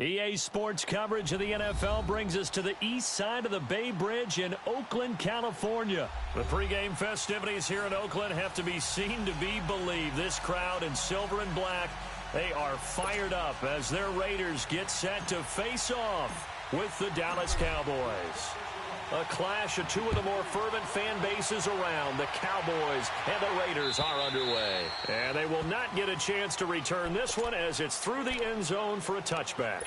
EA Sports coverage of the NFL brings us to the east side of the Bay Bridge in Oakland, California. The pregame festivities here in Oakland have to be seen to be believed. This crowd in silver and black, they are fired up as their Raiders get set to face off with the Dallas Cowboys. A clash of two of the more fervent fan bases around. The Cowboys and the Raiders are underway. And they will not get a chance to return this one as it's through the end zone for a touchback.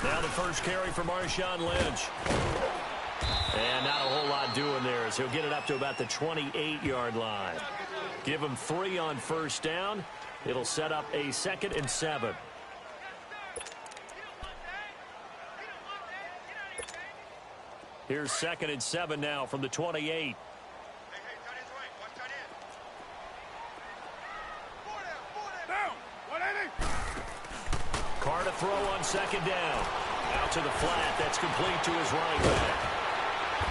Now the first carry for Marshawn Lynch. And not a whole lot doing there as he'll get it up to about the 28-yard line. Give him 3 on first down. It'll set up a 2nd and 7. Here's 2nd and 7 now from the 28. Carr to throw on 2nd down. Out to the flat. That's complete to his running back.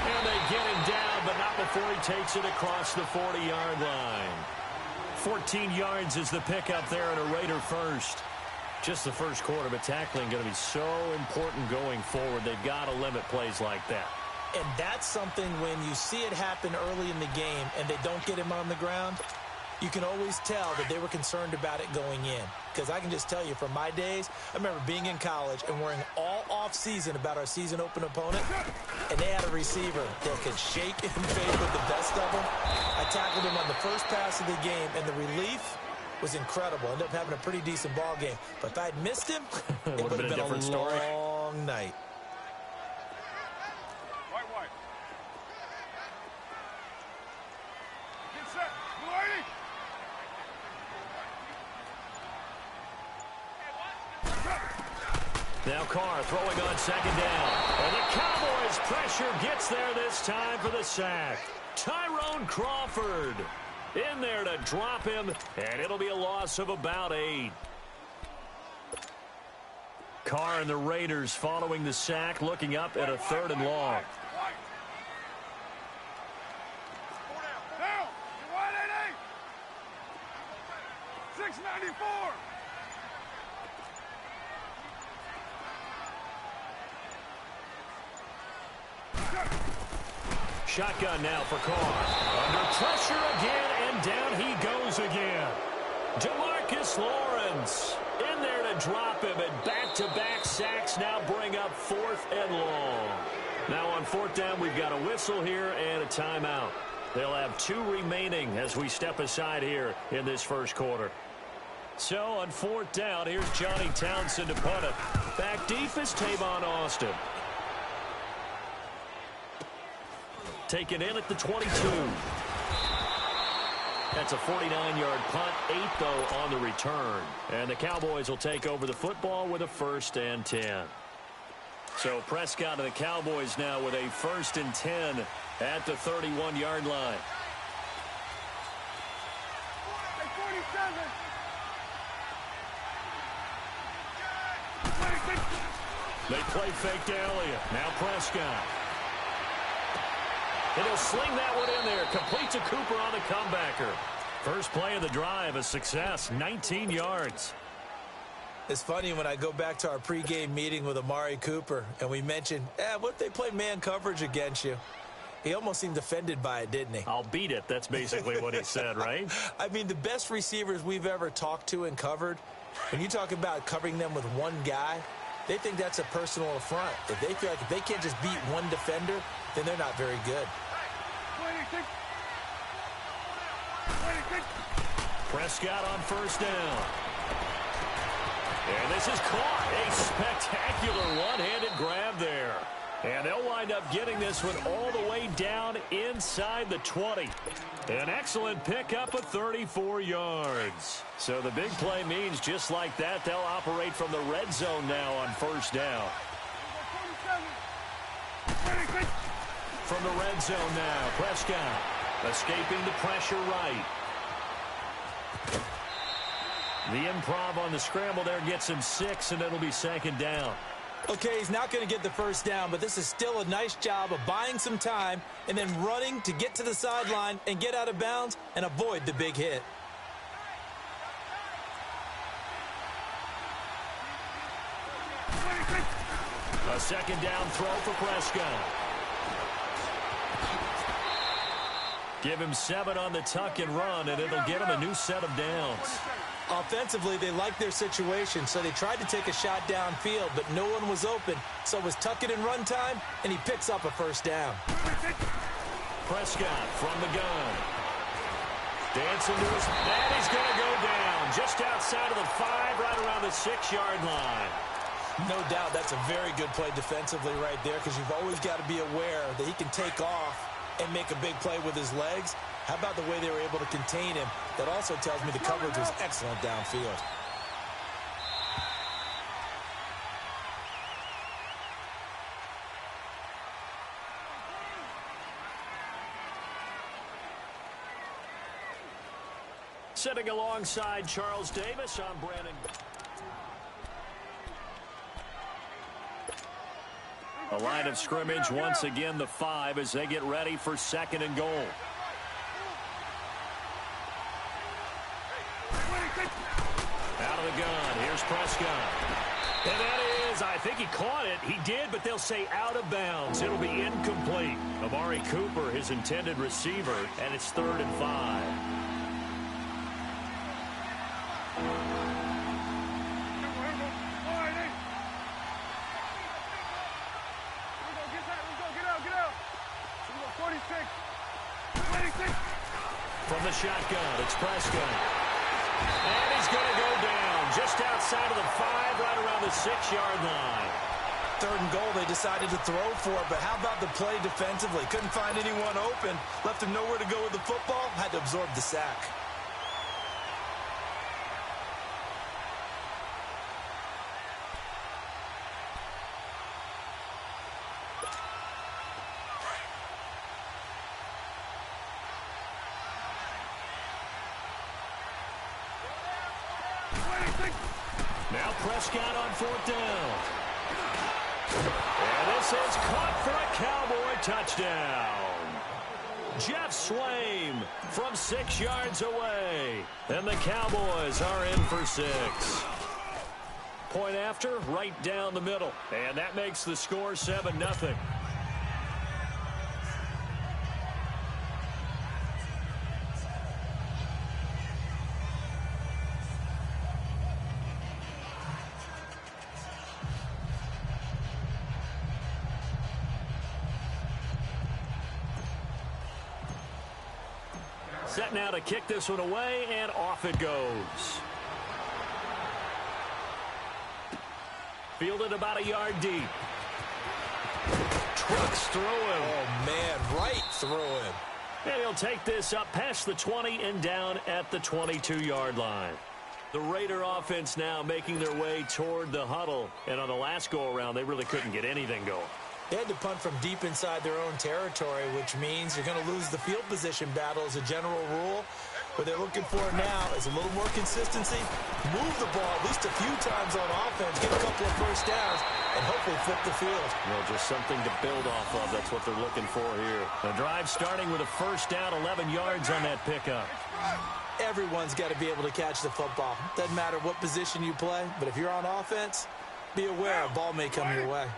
And they get him down, but not before he takes it across the 40-yard line. 14 yards is the pickup there and a Raider first. Just the first quarter, but tackling going to be so important going forward. They've got to limit plays like that. And that's something when you see it happen early in the game and they don't get him on the ground, you can always tell that they were concerned about it going in. Because I can just tell you from my days, I remember being in college and worrying all off-season about our season open opponent, and they had a receiver that could shake and fake with the best of them. I tackled him on the first pass of the game, and the relief was incredible. Ended up having a pretty decent ball game. But if I'd missed him, it would have been a different story. Long night. Now Carr throwing on 2nd down. And the Cowboys pressure gets there this time for the sack. Tyrone Crawford in there to drop him, and it'll be a loss of about 8. Carr and the Raiders following the sack, looking up at a 3rd and long. Down. 694. Shotgun now for Carr. Under pressure again, and down he goes again. DeMarcus Lawrence in there to drop him, and back-to-back sacks now bring up 4th and long. Now on 4th down, we've got a whistle here and a timeout. They'll have 2 remaining as we step aside here in this first quarter. So on 4th down, here's Johnny Townsend to punt it. Back deep is Tavon Austin. Taken in at the 22. That's a 49-yard punt, 8 though on the return. And the Cowboys will take over the football with a 1st and 10. So Prescott and the Cowboys now with a 1st and 10 at the 31-yard line. They play fake to Elliott. Now Prescott. And he'll sling that one in there. Complete to Cooper on the comebacker. First play of the drive, a success, 19 yards. It's funny when I go back to our pregame meeting with Amari Cooper, and we mentioned, what if they play man coverage against you? He almost seemed offended by it, didn't he? I'll beat it. That's basically what he said, right? I mean, the best receivers we've ever talked to and covered, when you talk about covering them with one guy, they think that's a personal affront. If they feel like if they can't just beat one defender, then they're not very good. Prescott on 1st down. And this is caught. A spectacular one-handed grab there. And they'll wind up getting this one all the way down inside the 20. An excellent pickup of 34 yards. So the big play means just like that, they'll operate from the red zone now on first down. From the red zone now, Prescott escaping the pressure right. The improv on the scramble there gets him 6, and it'll be second down. Okay, he's not going to get the first down, but this is still a nice job of buying some time and then running to get to the sideline and get out of bounds and avoid the big hit. A second down throw for Prescott. Give him 7 on the tuck and run, and it'll get him a new set of downs. Offensively, they liked their situation, so they tried to take a shot downfield, but no one was open. So it was tuck it and run time, and he picks up a first down. Prescott from the gun. Dancing to his... And he's going to go down just outside of the 5, right around the 6-yard line. No doubt that's a very good play defensively right there, because you've always got to be aware that he can take off and make a big play with his legs. How about the way they were able to contain him? That also tells me the coverage was excellent downfield. Sitting alongside Charles Davis, I'm Brandon. A line of scrimmage once again, the 5, as they get ready for second and goal. Out of the gun, here's Prescott. And that is, I think he caught it. He did, but they'll say out of bounds. It'll be incomplete. Amari Cooper, his intended receiver, and it's 3rd and 5. From the shotgun, it's Prescott. And he's going to go down just outside of the 5, right around the 6-yard line. 3rd and goal, they decided to throw for it, but how about the play defensively? Couldn't find anyone open, left him nowhere to go with the football, had to absorb the sack. Now Prescott on 4th down. And this is caught for a Cowboy touchdown. Jeff Swaim from 6 yards away. And the Cowboys are in for 6. Point after, right down the middle. And that makes the score 7-0. Set now to kick this one away, and off it goes. Fielded about a yard deep. Trucks through him. Oh, man, right through him. And he'll take this up past the 20 and down at the 22-yard line. The Raider offense now making their way toward the huddle. And on the last go-around, they really couldn't get anything going. They had to punt from deep inside their own territory, which means you're going to lose the field position battle as a general rule. What they're looking for now is a little more consistency, move the ball at least a few times on offense, get a couple of first downs, and hopefully flip the field. Well, just something to build off of. That's what they're looking for here. The drive starting with a first down, 11 yards on that pickup. Everyone's got to be able to catch the football. Doesn't matter what position you play, but if you're on offense, be aware a ball may come your way.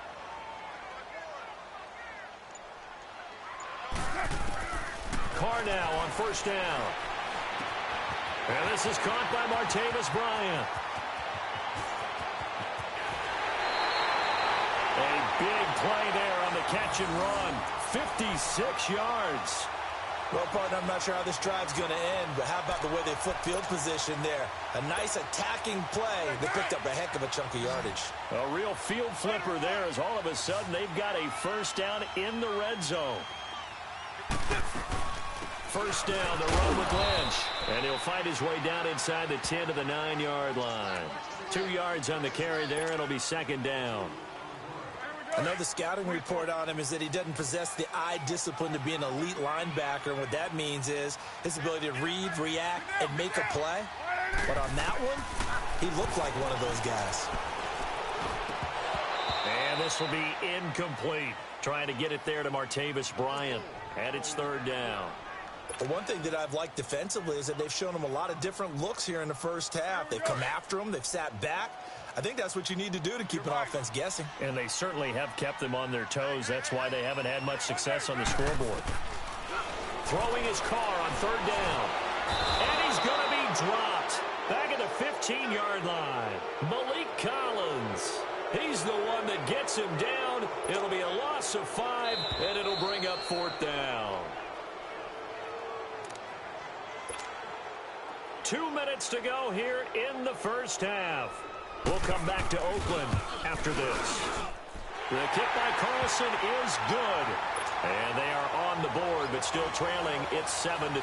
Carr now on first down. And this is caught by Martavis Bryant. A big play there on the catch and run. 56 yards. Well, partner, I'm not sure how this drive's going to end, but how about the way they flip field position there? A nice attacking play that picked up a heck of a chunk of yardage. A real field flipper there as all of a sudden they've got a first down in the red zone. First down, the run with Lynch. And he'll fight his way down inside the 10 to the 9-yard line. 2 yards on the carry there, and it'll be second down. I know the scouting report on him is that he doesn't possess the eye discipline to be an elite linebacker, and what that means is his ability to read, react, and make a play. But on that one, he looked like one of those guys. And this will be incomplete. Trying to get it there to Martavis Bryant. And it's third down. But one thing that I've liked defensively is that they've shown him a lot of different looks here in the first half. They've come after him. They've sat back. I think that's what you need to do to keep an offense guessing. And they certainly have kept them on their toes. That's why they haven't had much success on the scoreboard. Throwing his car on third down. And he's going to be dropped. Back at the 15-yard line. Malik Collins. He's the one that gets him down. It'll be a loss of 5, and it'll bring up fourth down. 2 minutes to go here in the first half. We'll come back to Oakland after this. The kick by Carlson is good. And they are on the board, but still trailing. It's 7-3.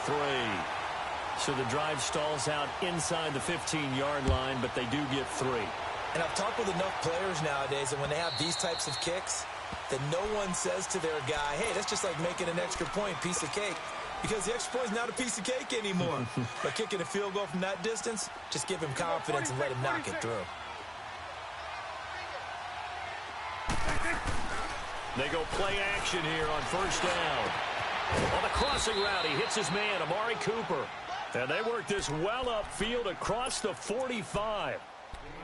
So the drive stalls out inside the 15-yard line, but they do get 3. And I've talked with enough players nowadays, and when they have these types of kicks, that no one says to their guy, hey, that's just like making an extra point, piece of cake. Because the extra point is not a piece of cake anymore. But kicking a field goal from that distance, just give him confidence and let him knock it through. They go play action here on first down. On the crossing route, he hits his man, Amari Cooper. And they work this well upfield across the 45.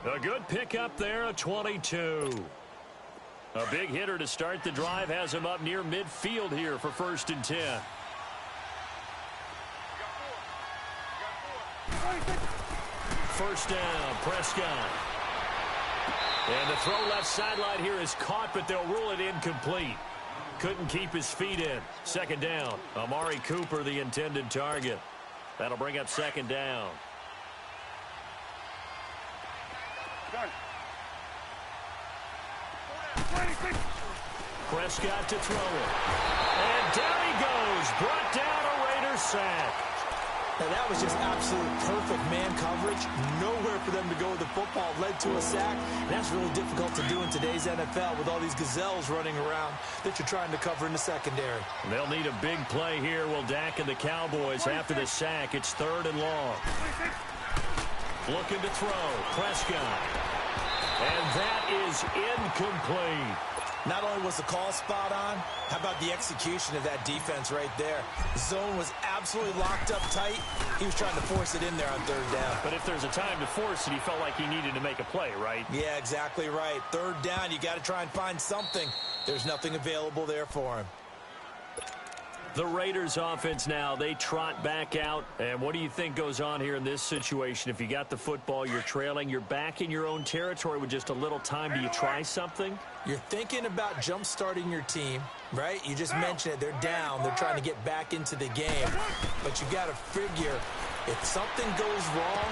A good pickup there, a 22. A big hitter to start the drive has him up near midfield here for 1st and 10. First down, Prescott. And the throw left sideline here is caught, but they'll rule it incomplete. Couldn't keep his feet in. Second down. Amari Cooper, the intended target. That'll bring up second down. Prescott to throw it. And down he goes. Brought down a Raiders sack. Now, that was just absolute perfect man coverage. Nowhere for them to go with the football. Led to a sack. And that's really difficult to do in today's NFL with all these gazelles running around that you're trying to cover in the secondary. They'll need a big play here. Will Dak and the Cowboys after the sack. It's 3rd and long. Looking to throw. Prescott. And that is incomplete. Not only was the call spot on, how about the execution of that defense right there? The zone was absolutely locked up tight. He was trying to force it in there on 3rd down. But if there's a time to force it, he felt like he needed to make a play, right? Yeah, exactly right. 3rd down, you got to try and find something. There's nothing available there for him. The Raiders offense now, they trot back out. And what do you think goes on here in this situation? If you got the football, you're trailing, you're back in your own territory with just a little time. Do you try something? You're thinking about jump-starting your team, right? You just mentioned it. They're down. They're trying to get back into the game. But you got to figure, if something goes wrong,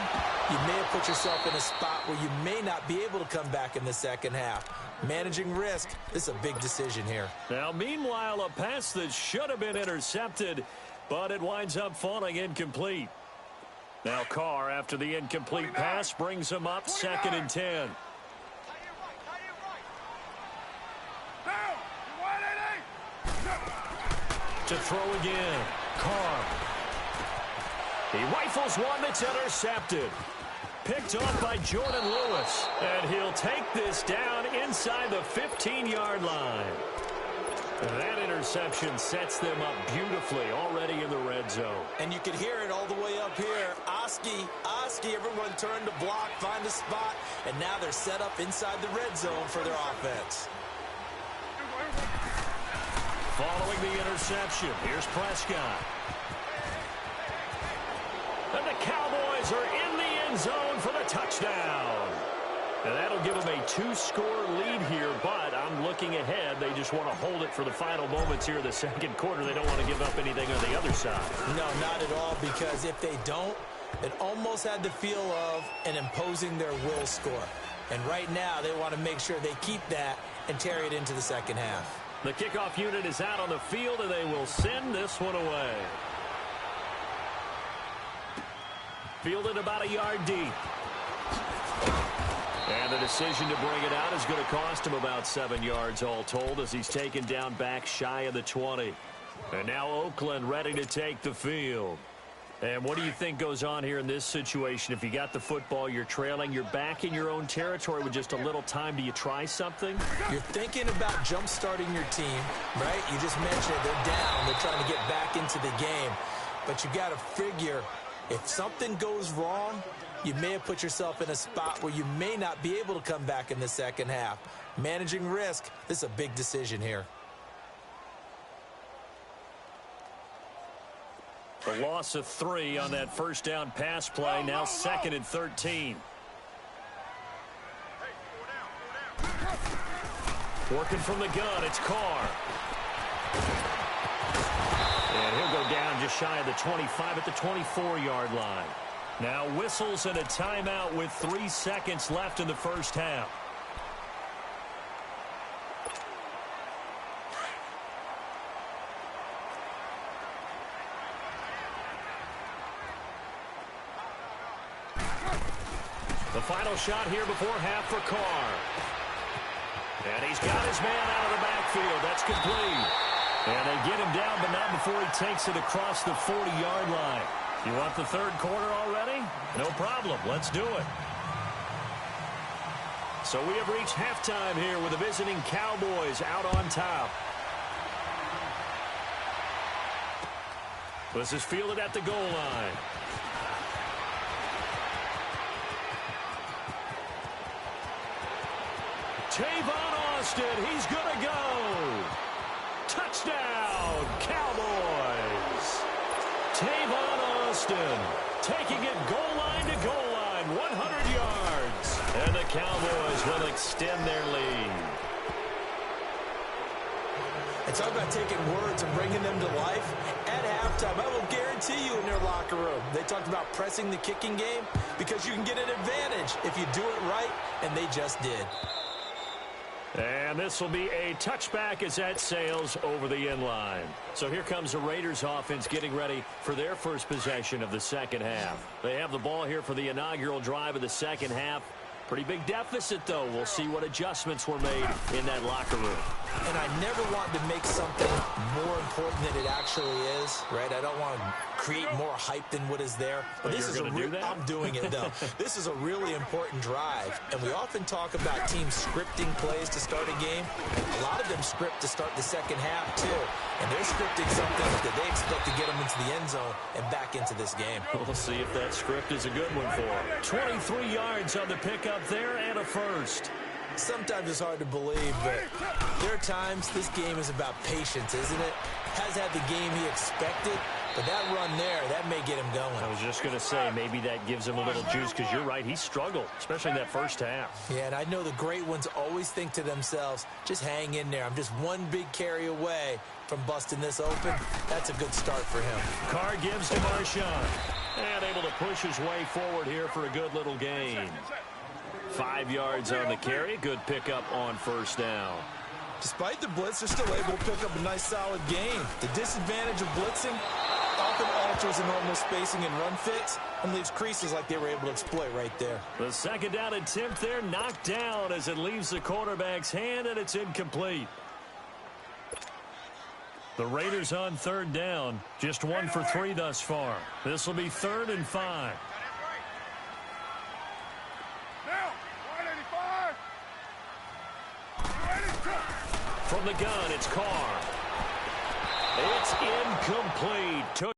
you may have put yourself in a spot where you may not be able to come back in the second half. Managing risk, this is a big decision here. Now, meanwhile, a pass that should have been intercepted, but it winds up falling incomplete. Now Carr, after the incomplete pass, brings him up 2nd and 10. To throw again, Carr. He rifles one that's intercepted. Picked off by Jordan Lewis. And he'll take this down inside the 15-yard line. That interception sets them up beautifully already in the red zone. And you can hear it all the way up here. Oski, everyone turned to block, find a spot, and now they're set up inside the red zone for their offense. Following the interception, here's Prescott. And the Cowboys are in the end zone for the touchdown. And that'll give them a 2-score lead here, but I'm looking ahead. They just want to hold it for the final moments here in the second quarter. They don't want to give up anything on the other side. No, not at all, because if they don't, it almost had the feel of an imposing their will score. And right now, they want to make sure they keep that and carry it into the second half. The kickoff unit is out on the field, and they will send this one away. Fielded about a yard deep. And the decision to bring it out is going to cost him about 7 yards all told as he's taken down back shy of the 20. And now Oakland ready to take the field. And what do you think goes on here in this situation? If you got the football, you're trailing, you're back in your own territory with just a little time. Do you try something? You're thinking about jump-starting your team, right? You just mentioned it. They're down. They're trying to get back into the game. But you got to figure, if something goes wrong, you may have put yourself in a spot where you may not be able to come back in the second half. Managing risk, this is a big decision here. The loss of 3 on that first down pass play, now 2nd and 13. Working from the gun, it's Carr. And he'll go down just shy of the 25 at the 24-yard line. Now whistles and a timeout with 3 seconds left in the first half. The final shot here before half for Carr. And he's got his man out of the backfield. That's complete. And they get him down, but not before he takes it across the 40-yard line. You want the third quarter already? No problem. Let's do it. So we have reached halftime here with the visiting Cowboys out on top. This is fielded at the goal line. Tavon Austin, he's going to go. Touchdown, Cowboys. Tavon Austin taking it goal line to goal line, 100 yards. And the Cowboys will extend their lead. And talk about taking words and bringing them to life. At halftime, I will guarantee you in their locker room, they talked about pressing the kicking game because you can get an advantage if you do it right, and they just did. And this will be a touchback as that sails over the end line. So here comes the Raiders offense getting ready for their first possession of the second half. They have the ball here for the inaugural drive of the second half. Pretty big deficit, though. We'll see what adjustments were made in that locker room. And I never want to make something more important than it actually is, right? I don't want to create more hype than what is there. But this is I'm doing it, though. This is a really important drive. And we often talk about teams scripting plays to start a game. A lot of them script to start the second half, too. And they're scripting something that they expect to get them into the end zone and back into this game. We'll see if that script is a good one for them. 23 yards on the pickup there and a first. Sometimes it's hard to believe, but there are times this game is about patience, isn't it? Has had the game he expected, but that run there, that may get him going. I was just going to say, maybe that gives him a little juice, because you're right, he struggled, especially in that first half. Yeah, and I know the great ones always think to themselves, just hang in there. I'm just one big carry away from busting this open. That's a good start for him. Carr gives to Marshawn, and able to push his way forward here for a good little gain. 5 yards on the carry. Good pickup on first down. Despite the blitz, they're still able to pick up a nice, solid gain. The disadvantage of blitzing often alters the normal spacing and run fits and leaves creases like they were able to exploit right there. The second down attempt there knocked down as it leaves the quarterback's hand, and it's incomplete. The Raiders on third down. Just 1 for 3 thus far. This will be 3rd and 5. From the gun, it's Carr. It's incomplete.